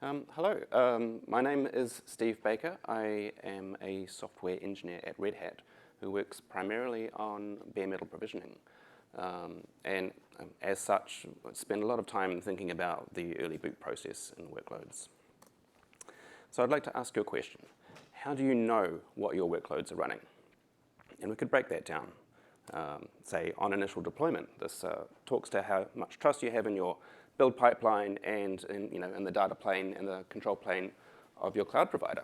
Hello, my name is Steve Baker. I am a software engineer at Red Hat who works primarily on bare metal provisioning. As such, I spend a lot of time thinking about the early boot process and workloads. So I'd like to ask you a question. How do you know what your workloads are running? And we could break that down. Say on initial deployment, this talks to how much trust you have in your build pipeline and in the data plane and the control plane of your cloud provider.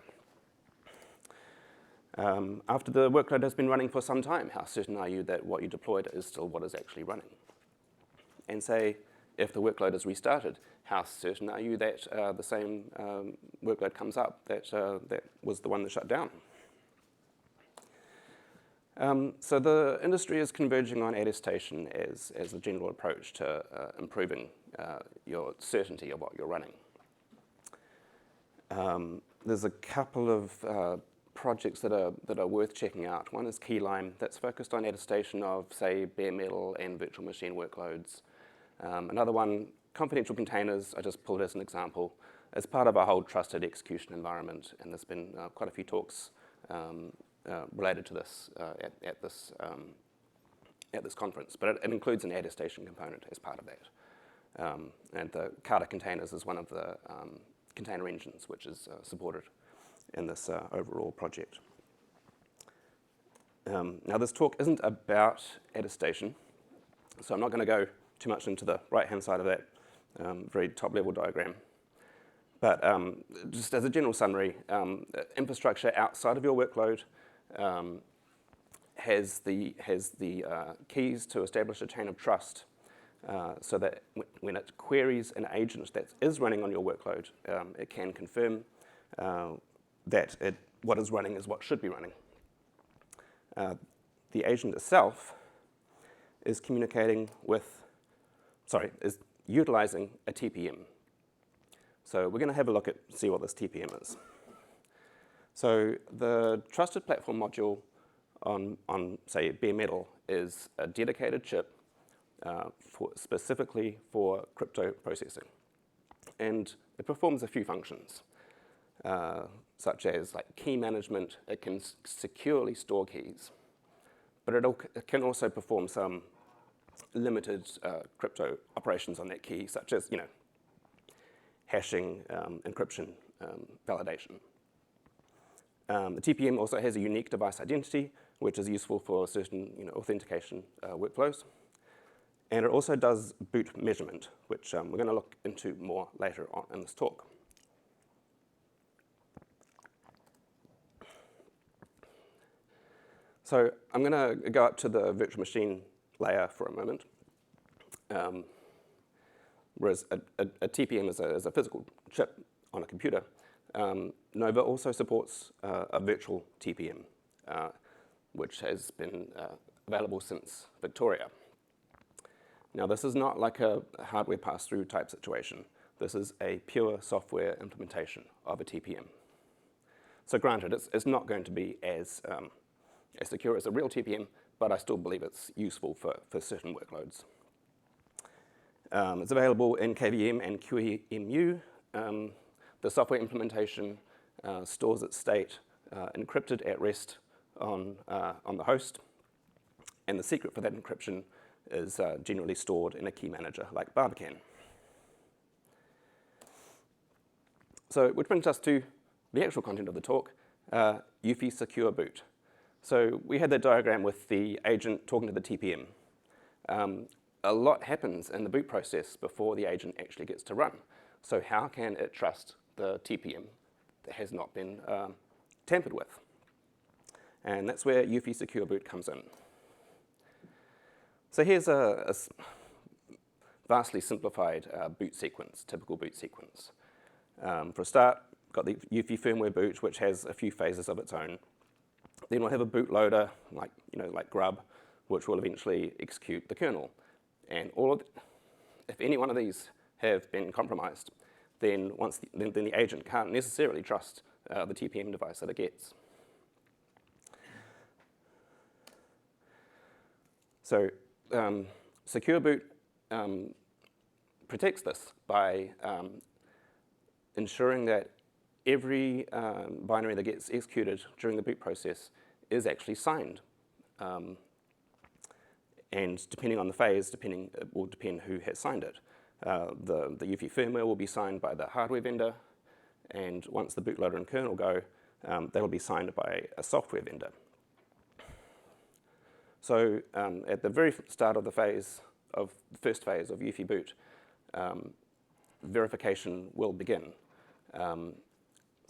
After the workload has been running for some time, how certain are you that what you deployed is still what is actually running? And say, if the workload is restarted, how certain are you that the same workload comes up that was the one that shut down? So the industry is converging on attestation as a general approach to improving your certainty of what you're running. There's a couple of projects that are worth checking out. One is Keyline, that's focused on attestation of, say, bare metal and virtual machine workloads. Another one, confidential containers, I just pulled as an example, as part of our whole trusted execution environment, and there's been quite a few talks related to this at this conference, but it includes an attestation component as part of that. And the Kata containers is one of the container engines which is supported in this overall project. Now this talk isn't about attestation, so I'm not going to go too much into the right-hand side of that very top-level diagram. But just as a general summary, infrastructure outside of your workload has the keys to establish a chain of trust so that when it queries an agent that is running on your workload, it can confirm that what is running is what should be running. The agent itself is is utilizing a TPM. So we're going to have a look at see what this TPM is. So the Trusted Platform module on say, bare metal is a dedicated chip specifically for crypto processing. And it performs a few functions, such as like key management. It can securely store keys, but it can also perform some limited crypto operations on that key, such as hashing, encryption, validation. The TPM also has a unique device identity, which is useful for certain authentication workflows. And it also does boot measurement, which we're going to look into more later on in this talk. So I'm going to go up to the virtual machine layer for a moment. Whereas a TPM is a physical chip on a computer, Nova also supports a virtual TPM, which has been available since Victoria. Now, this is not like a hardware pass-through type situation. This is a pure software implementation of a TPM. So granted, it's not going to be as secure as a real TPM, but I still believe it's useful for certain workloads. It's available in KVM and QEMU. The software implementation stores its state encrypted at rest on the host, and the secret for that encryption is generally stored in a key manager like Barbican. So which brings us to the actual content of the talk, UEFI Secure Boot. So we had that diagram with the agent talking to the TPM. A lot happens in the boot process before the agent actually gets to run. So how can it trust the TPM that has not been tampered with? And that's where UEFI Secure Boot comes in. So here's a vastly simplified boot sequence, typical boot sequence. For a start, got the UEFI firmware boot, which has a few phases of its own. Then we'll have a bootloader, like grub, which will eventually execute the kernel. And if any one of these have been compromised, then the agent can't necessarily trust the TPM device that it gets. So Secure Boot protects this by ensuring that every binary that gets executed during the boot process is actually signed. And depending on the phase, it will depend who has signed it. The UEFI firmware will be signed by the hardware vendor, and once the bootloader and kernel go, that'll be signed by a software vendor. So at the very start of the first phase of UEFI boot, verification will begin. And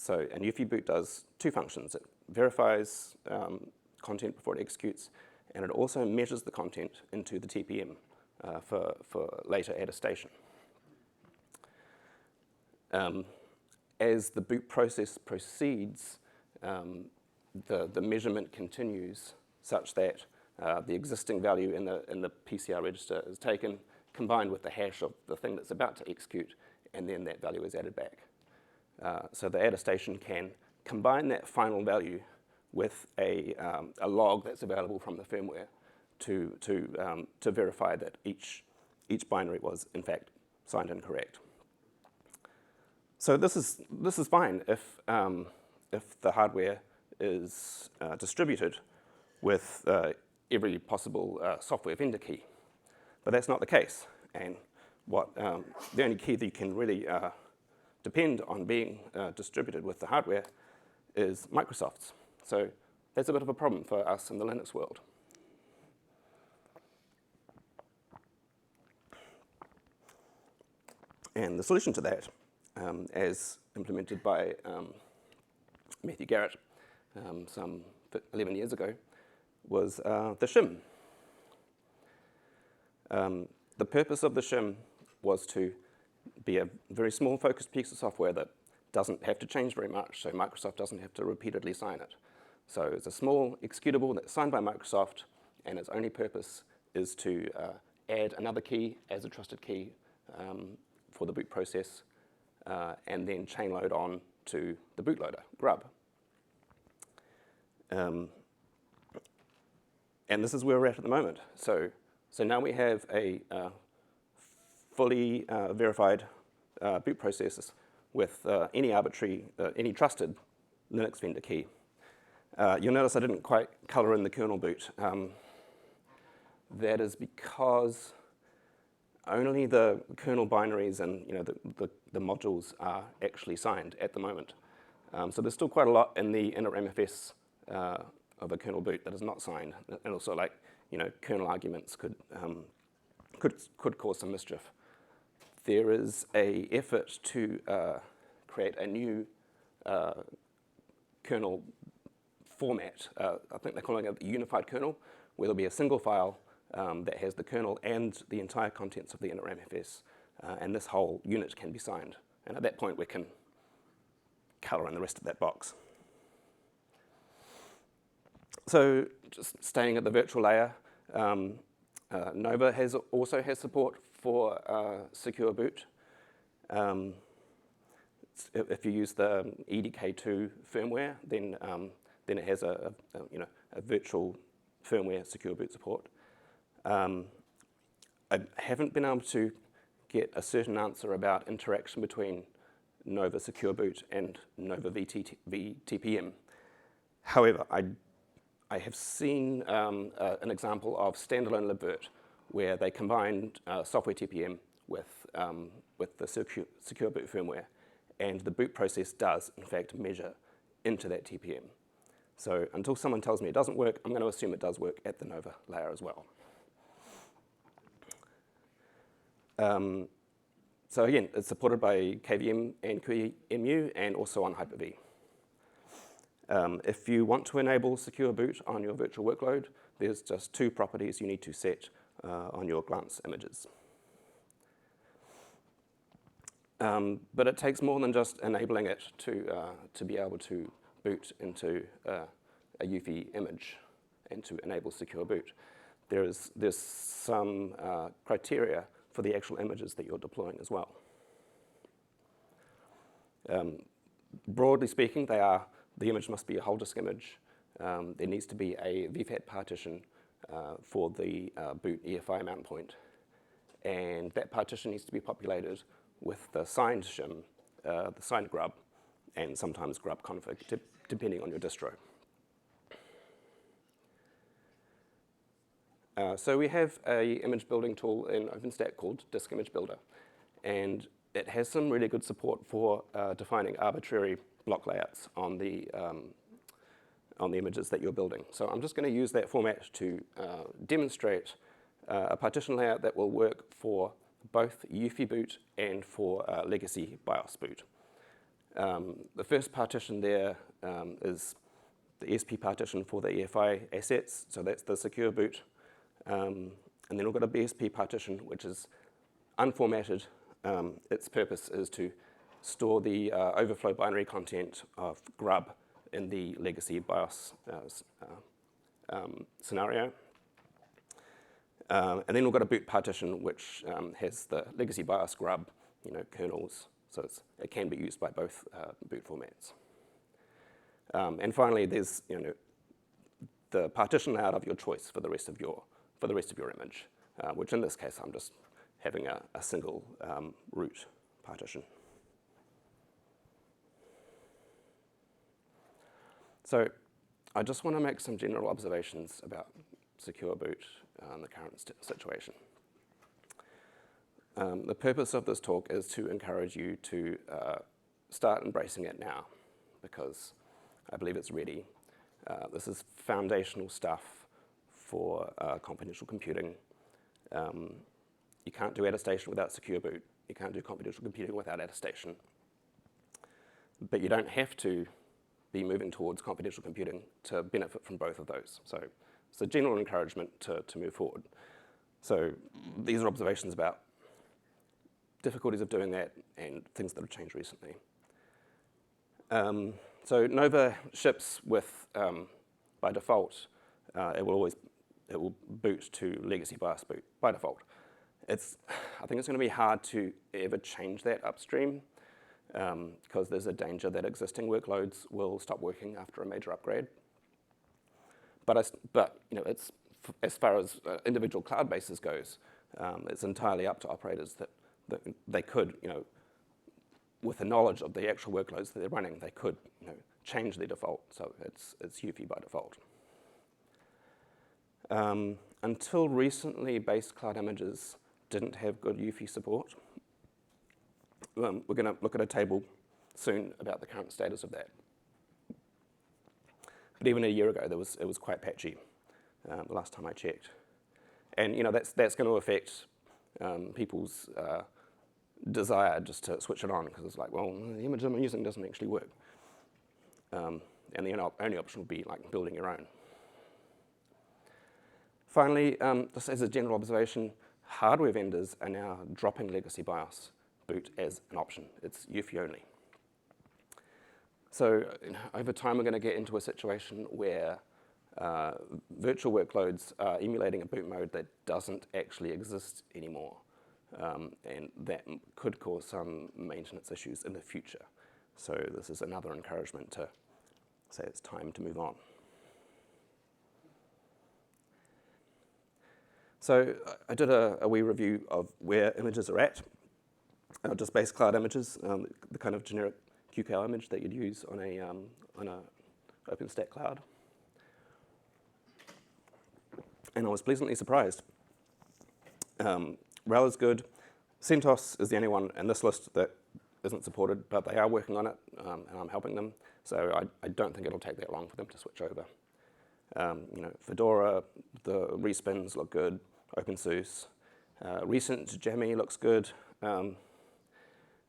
UEFI boot does two functions. It verifies content before it executes, and it also measures the content into the TPM for later attestation. As the boot process proceeds, the measurement continues such that the existing value in the PCR register is taken, combined with the hash of the thing that's about to execute, and then that value is added back. So the attestation can combine that final value with a log that's available from the firmware to verify that each binary was in fact signed and correct. So this is fine if the hardware is distributed with every possible software vendor key, but that's not the case. And the only key that you can really depend on being distributed with the hardware is Microsoft's. So that's a bit of a problem for us in the Linux world. And the solution to that, as implemented by Matthew Garrett some 11 years ago, was the shim. The purpose of the shim was to be a very small focused piece of software that doesn't have to change very much, so Microsoft doesn't have to repeatedly sign it. So it's a small executable that's signed by Microsoft, and its only purpose is to add another key as a trusted key for the boot process, and then chain load on to the bootloader, grub. And this is where we're at the moment. So now we have a fully verified boot process with any trusted Linux vendor key. You'll notice I didn't quite color in the kernel boot. That is because only the kernel binaries and the modules are actually signed at the moment. So there's still quite a lot in the inner MFS of a kernel boot that is not signed, and also kernel arguments could cause some mischief. There is an effort to create a new kernel format. I think they're calling it the unified kernel, where there'll be a single file that has the kernel and the entire contents of the inner MFS, and this whole unit can be signed. And at that point, we can color in the rest of that box. So just staying at the virtual layer, Nova also has support for Secure Boot. If you use the EDK2 firmware, then it has a virtual firmware Secure Boot support. I haven't been able to get a certain answer about interaction between Nova Secure Boot and Nova TPM. However, I have seen an example of standalone libvirt where they combined software TPM with the Secure Boot firmware, and the boot process does, in fact, measure into that TPM. So until someone tells me it doesn't work, I'm going to assume it does work at the Nova layer as well. So again, it's supported by KVM and QEMU, and also on Hyper-V. If you want to enable Secure Boot on your virtual workload, there's just two properties you need to set on your glance images. But it takes more than just enabling it to be able to boot into a UEFI image and to enable Secure Boot. There's some criteria for the actual images that you're deploying as well. Broadly speaking, the image must be a whole disk image. There needs to be a VFAT partition for the boot EFI mount point. And that partition needs to be populated with the signed shim the signed grub, and sometimes grub config, depending on your distro. So we have a image building tool in OpenStack called Disk Image Builder, and it has some really good support for defining arbitrary block layouts on the images that you're building. So I'm just going to use that format to demonstrate a partition layout that will work for both UEFI boot and for legacy BIOS boot. The first partition there is the ESP partition for the EFI assets, so that's the secure boot. And then we've got a BSP partition, which is unformatted. Its purpose is to store the overflow binary content of grub in the legacy BIOS scenario. And then we've got a boot partition, which has the legacy BIOS grub, kernels, so it can be used by both boot formats. And finally, there's the partition layout of your choice for the rest of your image, which in this case I'm just having a single root partition. So I just want to make some general observations about secure boot in the current situation. The purpose of this talk is to encourage you to start embracing it now, because I believe it's ready. This is foundational stuff for confidential computing. You can't do attestation without secure boot. You can't do confidential computing without attestation. But you don't have to be moving towards confidential computing to benefit from both of those. So it's a general encouragement to move forward. So these are observations about difficulties of doing that and things that have changed recently. So Nova ships with, by default, it will boot to legacy BIOS boot by default. I think it's going to be hard to ever change that upstream because there's a danger that existing workloads will stop working after a major upgrade. But it's as far as individual cloud bases goes, it's entirely up to operators that they could, with the knowledge of the actual workloads that they're running, they could, change their default. So it's UEFI by default. Until recently, base cloud images didn't have good UEFI support. We're going to look at a table soon about the current status of that. But even a year ago, it was quite patchy. The last time I checked, and that's going to affect people's desire just to switch it on, because it's like, well, the image I'm using doesn't actually work, and the only option would be like building your own. Finally, just as a general observation, hardware vendors are now dropping legacy BIOS boot as an option. It's UEFI only. So over time, we're going to get into a situation where virtual workloads are emulating a boot mode that doesn't actually exist anymore. And that could cause some maintenance issues in the future. So this is another encouragement to say it's time to move on. So I did a wee review of where images are at, just base cloud images, the kind of generic QKL image that you'd use on a OpenStack cloud. And I was pleasantly surprised. RHEL is good. CentOS is the only one in this list that isn't supported, but they are working on it, and I'm helping them. So I don't think it'll take that long for them to switch over. Fedora, the respins look good. OpenSUSE, recent Jammy looks good, and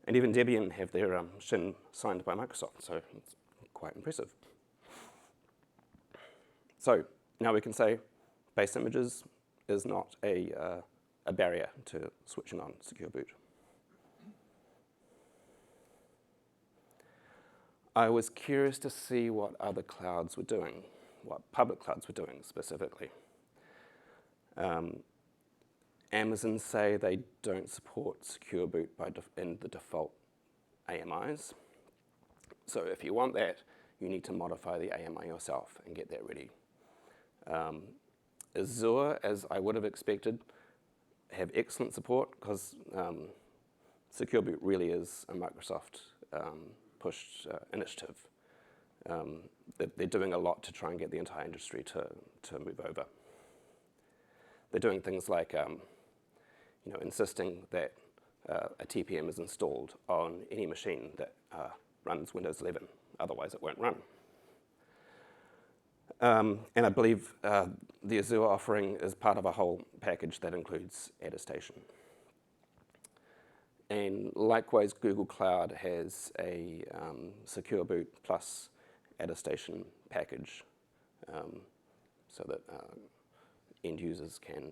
even Debian have their Shin signed by Microsoft, so it's quite impressive. So now we can say base images is not a barrier to switching on secure boot. I was curious to see what other clouds were doing, what public clouds were doing specifically. Amazon say they don't support secure boot in the default AMIs. So if you want that, you need to modify the AMI yourself and get that ready. Azure, as I would have expected, have excellent support because secure boot really is a Microsoft pushed initiative. They're doing a lot to try and get the entire industry to move over. They're doing things like insisting that a TPM is installed on any machine that runs Windows 11, otherwise it won't run. And I believe the Azure offering is part of a whole package that includes attestation. And likewise, Google Cloud has a Secure Boot plus attestation package so that end users can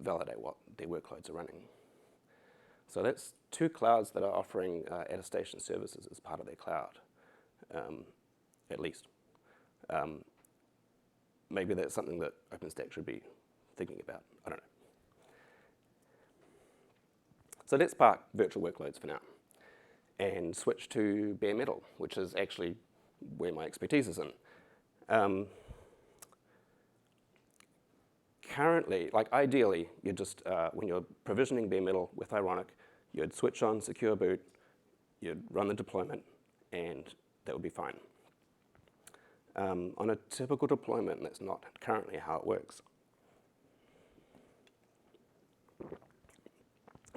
validate what their workloads are running. So that's two clouds that are offering attestation services as part of their cloud, at least. Maybe that's something that OpenStack should be thinking about. I don't know. So let's park virtual workloads for now and switch to bare metal, which is actually where my expertise is in. Currently, like ideally, you just, when you're provisioning bare metal with Ironic, you'd switch on Secure Boot, you'd run the deployment, and that would be fine. On a typical deployment, that's not currently how it works.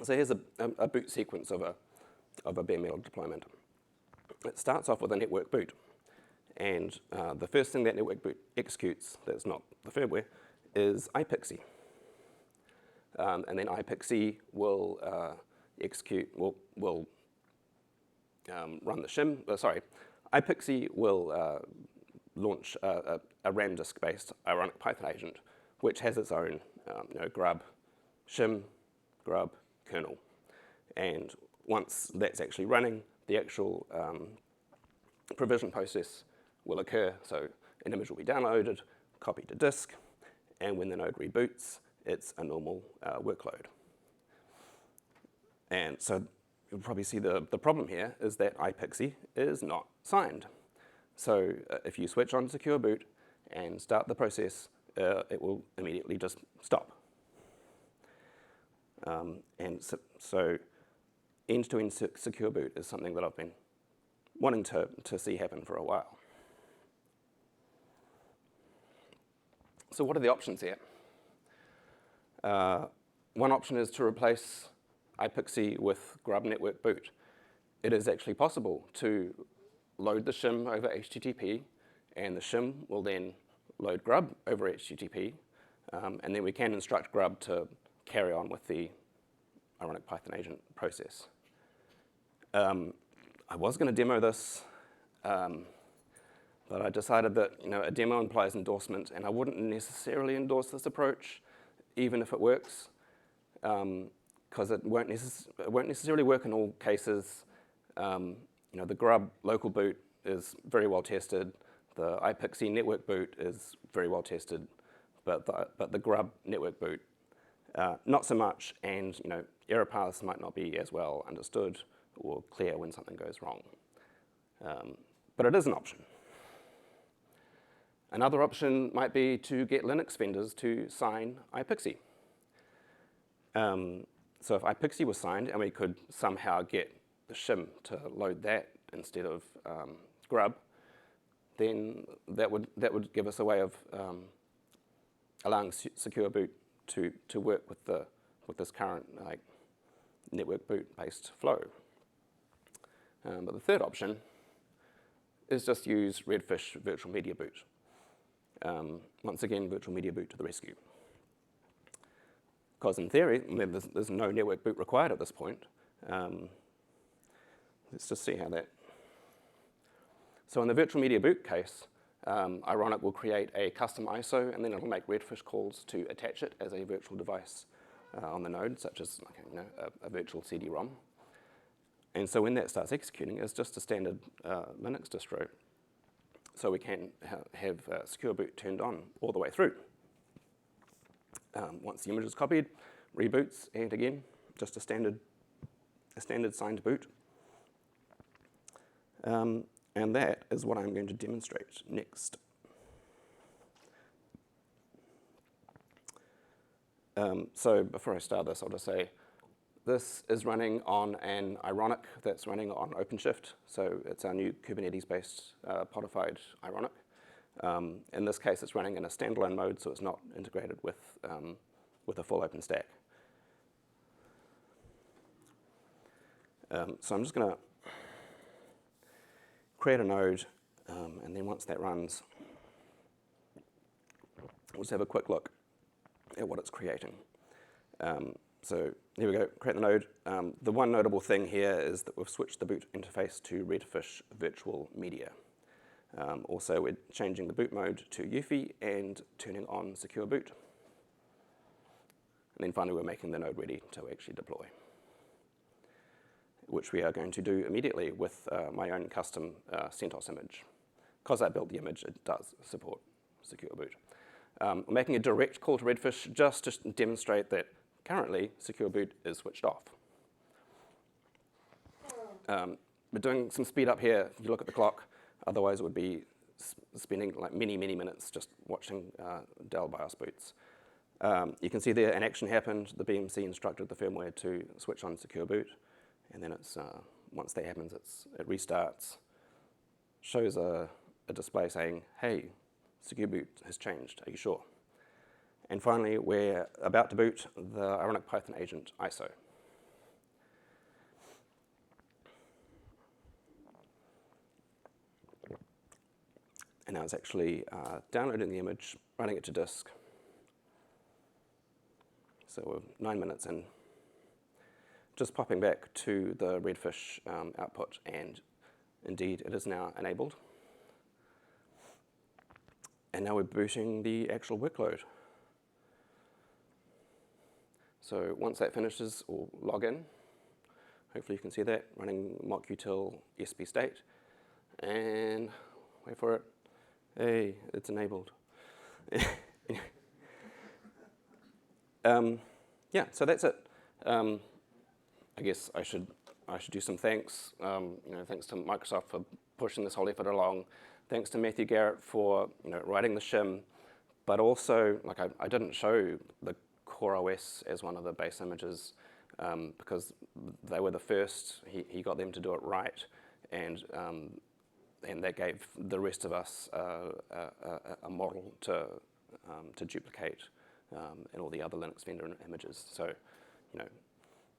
So here's a boot sequence of a bare metal deployment. It starts off with a network boot. And the first thing that network boot executes, that's not the firmware, is iPXE. And then iPXE will run the shim. iPXE will launch a RAM disk-based Ironic Python agent, which has its own grub, shim, grub, kernel. And once that's actually running, the actual provision process will occur. So an image will be downloaded, copied to disk, and when the node reboots, it's a normal workload. And so you'll probably see the problem here is that iPXE is not signed. So if you switch on Secure Boot and start the process, it will immediately just stop. And so end-to-end Secure Boot is something that I've been wanting to see happen for a while. So what are the options here? One option is to replace iPXE with grub network boot. It is actually possible to load the shim over HTTP, and the shim will then load grub over HTTP, and then we can instruct grub to carry on with the Ironic Python agent process. I was going to demo this, but I decided that a demo implies endorsement, and I wouldn't necessarily endorse this approach, even if it works, because it won't necessarily work in all cases. The grub local boot is very well tested. The iPXE network boot is very well tested, but the grub network boot, not so much. And error paths might not be as well understood or clear when something goes wrong. But it is an option. Another option might be to get Linux vendors to sign iPXE. So if iPXE was signed and we could somehow get the shim to load that instead of grub, then that would give us a way of allowing Secure Boot to work with this current network boot-based flow. But the third option is just use Redfish Virtual Media Boot. Once again, Virtual Media Boot to the rescue. Because in theory, there's no network boot required at this point. Let's just see how that. So in the Virtual Media Boot case, Ironic will create a custom ISO, and then it'll make Redfish calls to attach it as a virtual device on the node, such as a virtual CD-ROM. And so when that starts executing, it's just a standard Linux distro. So we can have Secure Boot turned on all the way through. Once the image is copied, reboots, and again, just a standard signed boot. And that is what I'm going to demonstrate next. So before I start this, I'll just say This is running on an Ironic that's running on OpenShift. So it's our new Kubernetes-based podified Ironic. In this case, it's running in a standalone mode, so it's not integrated with a full OpenStack. So I'm just going to create a node, and then once that runs, we'll just have a quick look at what it's creating. So here we go, create the node. The one notable thing here is that we've switched the boot interface to Redfish Virtual Media. Also, we're changing the boot mode to UEFI and turning on Secure Boot. And then finally, we're making the node ready to actually deploy, which we are going to do immediately with my own custom CentOS image. Because I built the image, it does support Secure Boot. We're making a direct call to Redfish just to demonstrate that currently Secure Boot is switched off. We're doing some speed up here. If you look at the clock, otherwise it would be spending like many, many minutes just watching Dell BIOS boots. You can see there an action happened. The BMC instructed the firmware to switch on Secure Boot. And then it's once that happens, it restarts, shows a display saying, hey, Secure Boot has changed, are you sure? And finally, we're about to boot the Ironic Python agent ISO. And now it's actually downloading the image, running it to disk. So we're 9 minutes in. Just popping back to the Redfish output, and indeed it is now enabled. And now we're booting the actual workload. So once that finishes, we'll log in. Hopefully you can see that, running mockutil sp state. And wait for it. Hey, it's enabled. Yeah, so that's it. I guess I should do some thanks. Thanks to Microsoft for pushing this whole effort along. Thanks to Matthew Garrett for writing the shim, but also I didn't show the core OS as one of the base images because they were the first. He got them to do it right, and that gave the rest of us a model to duplicate in all the other Linux vendor images. So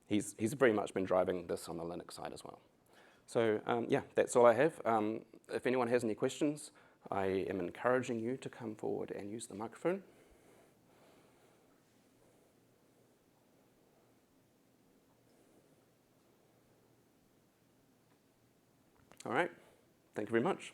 he's very much been driving this on the Linux side as well. So yeah, that's all I have. If anyone has any questions, I am encouraging you to come forward and use the microphone. All right, thank you very much.